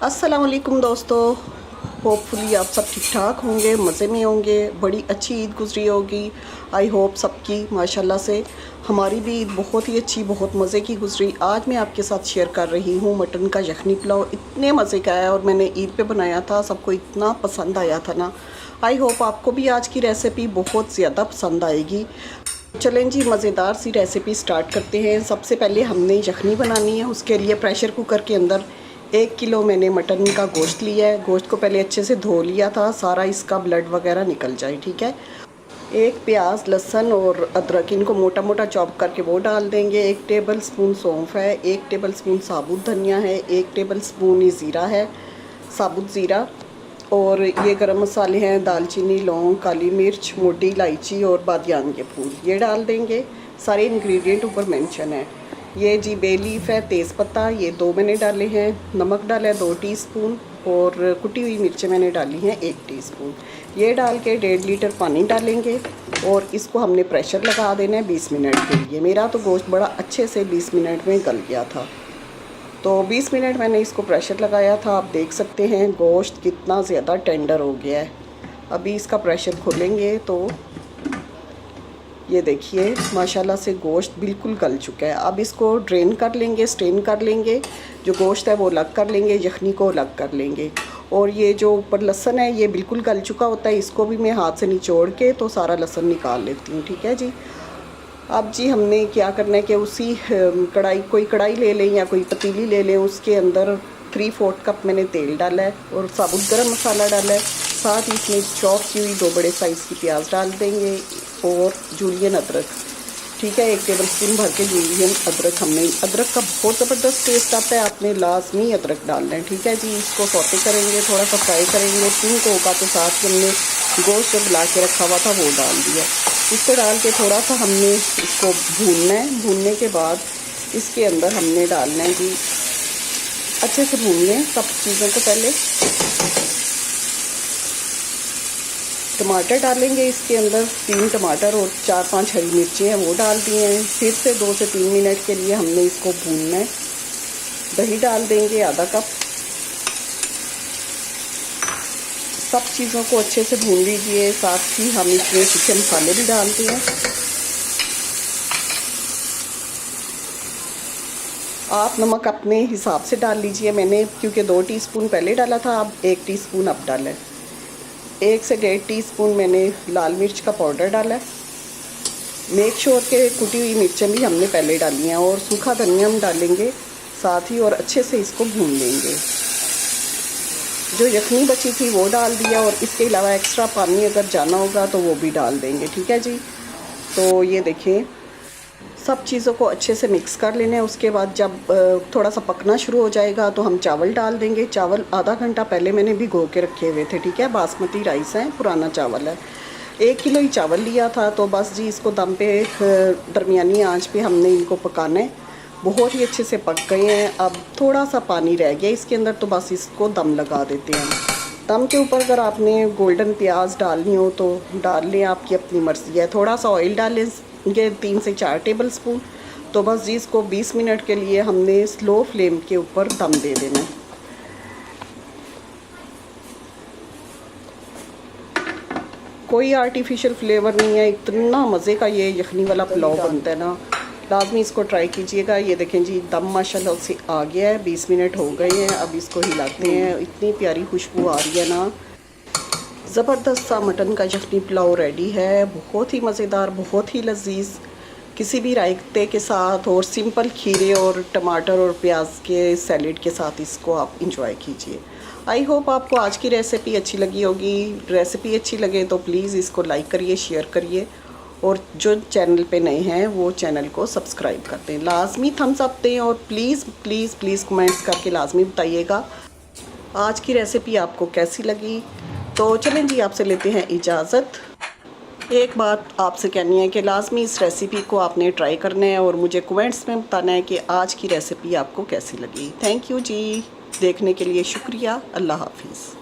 अस्सलाम वालेकुम दोस्तों, होपफुली आप सब ठीक ठाक होंगे, मज़े में होंगे। बड़ी अच्छी ईद गुजरी होगी। आई होप सबकी माशाल्लाह से। हमारी भी ईद बहुत ही अच्छी, बहुत मज़े की गुजरी। आज मैं आपके साथ शेयर कर रही हूँ मटन का यखनी पुलाव। इतने मज़े का है और मैंने ईद पे बनाया था, सबको इतना पसंद आया था ना। आई होप आपको भी आज की रेसिपी बहुत ज़्यादा पसंद आएगी। चलें जी, मज़ेदार सी रेसिपी स्टार्ट करते हैं। सबसे पहले हमने यखनी बनानी है। उसके लिए प्रेशर कुकर के अंदर 1 किलो मैंने मटन का गोश्त लिया है। गोश्त को पहले अच्छे से धो लिया था, सारा इसका ब्लड वगैरह निकल जाए, ठीक है। 1 प्याज, लहसुन और अदरक, इनको मोटा मोटा चॉप करके वो डाल देंगे। 1 टेबल स्पून सौंफ है, 1 टेबल स्पून साबुत धनिया है, 1 टेबल स्पून ही ज़ीरा है, साबुत ज़ीरा। और ये गरम मसाले हैं, दालचीनी, लौंग, काली मिर्च, मोटी इलायची और बादियान के फूल, ये डाल देंगे। सारे इंग्रेडिएंट ऊपर मेंशन है। ये जी बे लीफ है, तेज़पत्ता, ये 2 मैंने डाले हैं। नमक डाला है 2 टीस्पून और कुटी हुई मिर्चें मैंने डाली हैं 1 टीस्पून। ये डाल के 1.5 लीटर पानी डालेंगे और इसको हमने प्रेशर लगा देना है 20 मिनट के लिए। मेरा तो गोश्त बड़ा अच्छे से 20 मिनट में गल गया था, तो 20 मिनट मैंने इसको प्रेशर लगाया था। आप देख सकते हैं गोश्त कितना ज़्यादा टेंडर हो गया है। अभी इसका प्रेशर खोलेंगे तो ये देखिए माशाल्लाह से गोश्त बिल्कुल गल चुका है। अब इसको ड्रेन कर लेंगे, स्ट्रेन कर लेंगे। जो गोश्त है वो अलग कर लेंगे, यखनी को अलग कर लेंगे। और ये जो ऊपर लहसुन है ये बिल्कुल गल चुका होता है, इसको भी मैं हाथ से निचोड़ के तो सारा लहसुन निकाल लेती हूँ, ठीक है जी। अब जी हमने क्या करना है कि उसी कढ़ाई, कोई कढ़ाई ले लें या कोई पतीली ले लें, उसके अंदर 3/4 कप मैंने तेल डाला है और साबुत गरम मसाला डाला है। साथ ही इसमें चॉप की हुई 2 बड़े साइज़ की प्याज डाल देंगे और जूलियन अदरक, ठीक है, 1 टेबल स्पून भर के जूलियन अदरक। हमने अदरक का बहुत ज़बरदस्त टेस्ट आता है, आपने लाजमी अदरक डालना है, ठीक है जी। इसको सौते करेंगे, थोड़ा सा फ्राई करेंगे। पिंक होगा तो साथ ही हमने गोश्त जो मिला के रखा हुआ था वो डाल दिया। इसको डाल के थोड़ा सा हमने इसको भूनना है। भूनने के बाद इसके अंदर हमने डालना है जी, अच्छे से भून लें सब चीज़ों को। पहले टमाटर डालेंगे इसके अंदर, 3 टमाटर और 4-5 हरी मिर्चें हैं वो डाल दिए हैं। फिर से 2 से 3 मिनट के लिए हमने इसको भूनना है। दही डाल देंगे आधा कप। सब चीज़ों को अच्छे से भून लीजिए। साथ ही हम इसमें सूखे मसाले भी डालते हैं। आप नमक अपने हिसाब से डाल लीजिए। मैंने क्योंकि 2 टीस्पून पहले डाला था, अब 1 टीस्पून अब डाला है। 1 से 1.5 टीस्पून मैंने लाल मिर्च का पाउडर डाला है। मेक श्योर के कुटी हुई मिर्चें भी हमने पहले डाली हैं और सूखा धनिया हम डालेंगे साथ ही, और अच्छे से इसको भून लेंगे। जो यखनी बची थी वो डाल दिया और इसके अलावा एक्स्ट्रा पानी अगर जाना होगा तो वो भी डाल देंगे, ठीक है जी। तो ये देखें सब चीज़ों को अच्छे से मिक्स कर लेना है। उसके बाद जब थोड़ा सा पकना शुरू हो जाएगा तो हम चावल डाल देंगे। चावल आधा घंटा पहले मैंने भिगो के रखे हुए थे, ठीक है। बासमती राइस है, पुराना चावल है। 1 किलो ही चावल लिया था, तो बस जी इसको दम पे दरमियानी आंच पे हमने इनको पकाना है। बहुत ही अच्छे से पक गए हैं। अब थोड़ा सा पानी रह गया इसके अंदर, तो बस इसको दम लगा देते हैं। दम के ऊपर अगर आपने गोल्डन प्याज डालनी हो तो डाल लें, आपकी अपनी मर्ज़ी है। थोड़ा सा ऑयल डालें, ये 3 से 4 टेबल स्पून। तो बस जी इसको 20 मिनट के लिए हमने स्लो फ्लेम के ऊपर दम दे देना है। कोई आर्टिफिशियल फ्लेवर नहीं है, इतना मज़े का ये यखनी वाला पुलाव बनता है ना, लाजमी इसको ट्राई कीजिएगा। ये देखें जी दम माशाल्लाह से आ गया है, 20 मिनट हो गए हैं। अब इसको हिलाते हैं। इतनी प्यारी खुशबू आ रही है ना, ज़बरदस्त सा मटन का यखनी पुलाव रेडी है। बहुत ही मज़ेदार, बहुत ही लजीज, किसी भी रायते के साथ और सिंपल खीरे और टमाटर और प्याज के सैलेड के साथ इसको आप इंजॉय कीजिए। आई होप आपको आज की रेसिपी अच्छी लगी होगी। रेसिपी अच्छी लगे तो प्लीज़ इसको लाइक करिए, शेयर करिए और जो चैनल पे नए हैं वो चैनल को सब्सक्राइब कर दें। लाजमी थम्स अप दें और प्लीज़ प्लीज़ प्लीज़ कमेंट्स करके लाजमी बताइएगा आज की रेसिपी आपको कैसी लगी। तो चलें जी, आपसे लेते हैं इजाज़त। एक बात आपसे कहनी है कि लाजमी इस रेसिपी को आपने ट्राई करना है और मुझे कमेंट्स में बताना है कि आज की रेसिपी आपको कैसी लगी। थैंक यू जी, देखने के लिए शुक्रिया। अल्लाह हाफिज़।